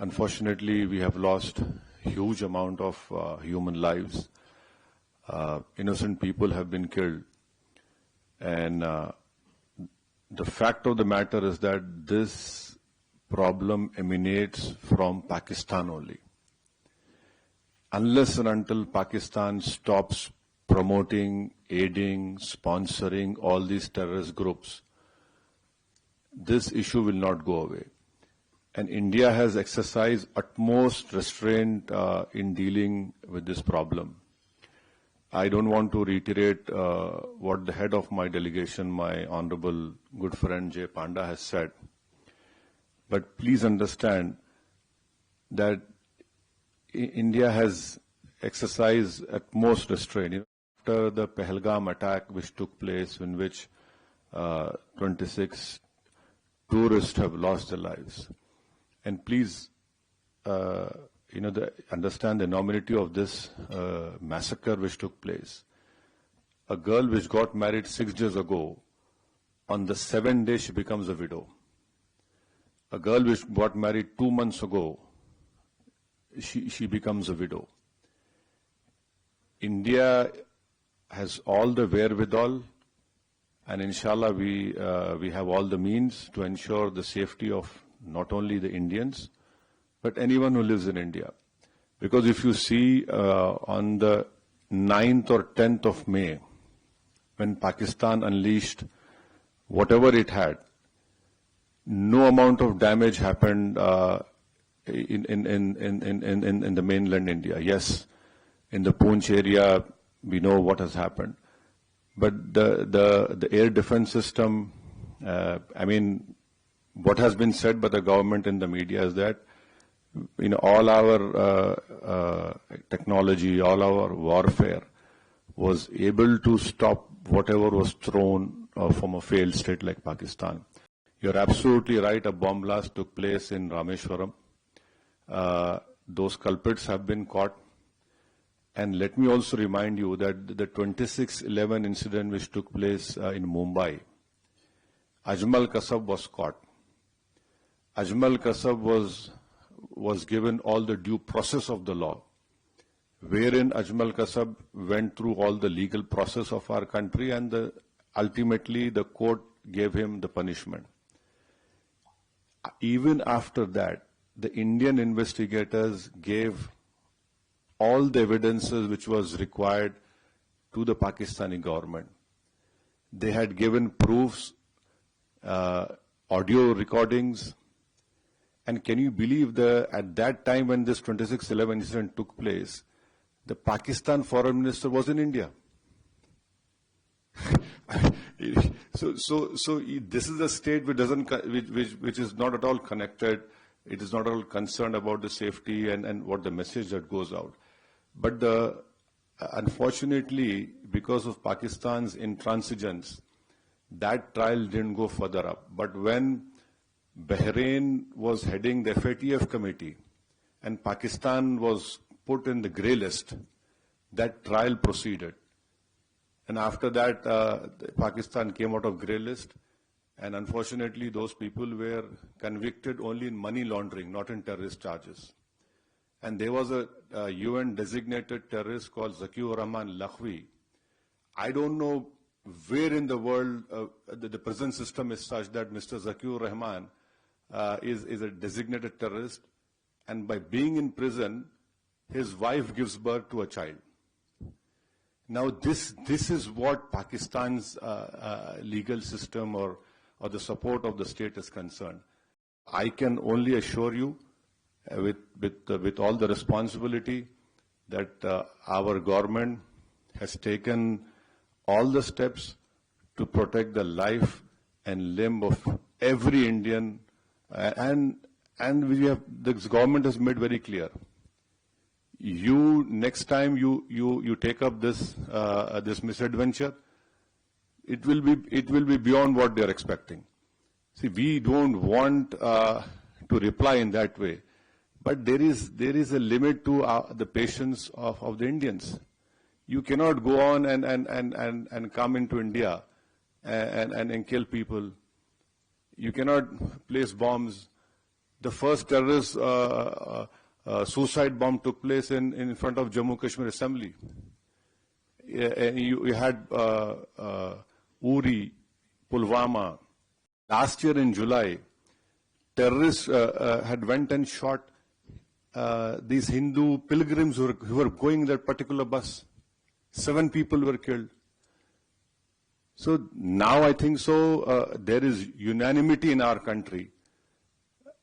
Unfortunately, we have lost huge amount of human lives. Innocent people have been killed. And the fact of the matter is that this problem emanates from Pakistan only. Unless and until Pakistan stops promoting, aiding, sponsoring all these terrorist groups, this issue will not go away. And India has exercised utmost restraint in dealing with this problem. I don't want to reiterate what the head of my delegation, my honorable good friend Jay Panda, has said. But please understand that India has exercised utmost restraint. After the Pahalgam attack which took place, in which 26 tourists have lost their lives. And please, understand the enormity of this massacre which took place. A girl which got married 6 days ago, on the 7th day she becomes a widow. A girl which got married 2 months ago, she becomes a widow. India has all the wherewithal, and inshallah we have all the means to ensure the safety of not only the Indians, but anyone who lives in India. Because if you see on the 9th or 10th of May, when Pakistan unleashed whatever it had, no amount of damage happened in the mainland India. Yes, in the Poonch area, we know what has happened. But the air defense system, what has been said by the government in the media is that all our technology, all our warfare was able to stop whatever was thrown from a failed state like Pakistan. You're absolutely right, a bomb blast took place in Rameshwaram. Those culprits have been caught. And let me also remind you that the 26/11 incident which took place in Mumbai, Ajmal Kasab was caught. Ajmal Kasab was given all the due process of the law, wherein Ajmal Kasab went through all the legal process of our country, and ultimately the court gave him the punishment. Even after that, the Indian investigators gave all the evidences which was required to the Pakistani government. They had given proofs, audio recordings, and can you believe at that time when this 26/11 incident took place, the Pakistan foreign minister was in India. So this is a state which is not at all connected. It is not at all concerned about the safety and what the message that goes out. But unfortunately, because of Pakistan's intransigence, that trial didn't go further up. But when Bahrain was heading the FATF committee and Pakistan was put in the grey list, that trial proceeded. And after that, Pakistan came out of grey list, and unfortunately those people were convicted only in money laundering, not in terrorist charges. And there was a UN designated terrorist called Zakiur Rahman Lakhvi. I don't know where in the world the prison system is such that Mr. Zakiur Rahman is a designated terrorist, and by being in prison, his wife gives birth to a child. Now this is what Pakistan's legal system or the support of the state is concerned. I can only assure you, with all the responsibility, that our government has taken all the steps to protect the life and limb of every Indian, and this government has made very clear. Next time you take up this misadventure, it will be beyond what they are expecting. See, we don't want to reply in that way, but there is a limit to the patience of the Indians. You cannot go on and come into India and kill people. You cannot place bombs. the first terrorist suicide bomb took place in front of Jammu Kashmir Assembly. You had Uri, Pulwama. Last year in July, terrorists had went and shot these Hindu pilgrims who were going in that particular bus. 7 people were killed. So now I think there is unanimity in our country,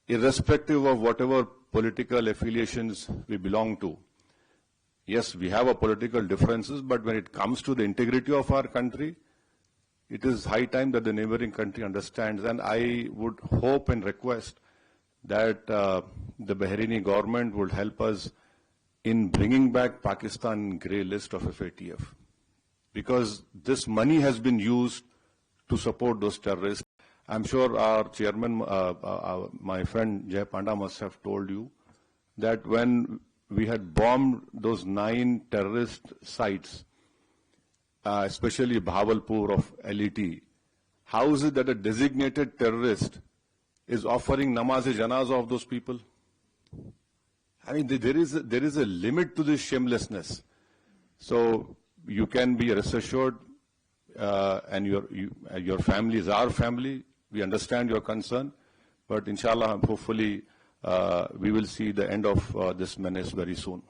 irrespective of whatever political affiliations we belong to. Yes, we have our political differences, but when it comes to the integrity of our country, it is high time that the neighboring country understands. And I would hope and request that the Bahraini government would help us in bringing back Pakistan grey list of FATF. Because this money has been used to support those terrorists. I'm sure our chairman, my friend Jay Panda must have told you that when we had bombed those 9 terrorist sites, especially Bahawalpur of LET, how is it that a designated terrorist is offering namaz-e-janazah of those people? I mean, there is a limit to this shamelessness. So you can be rest assured, and your family is our family. We understand your concern, but inshallah, hopefully, we will see the end of this menace very soon.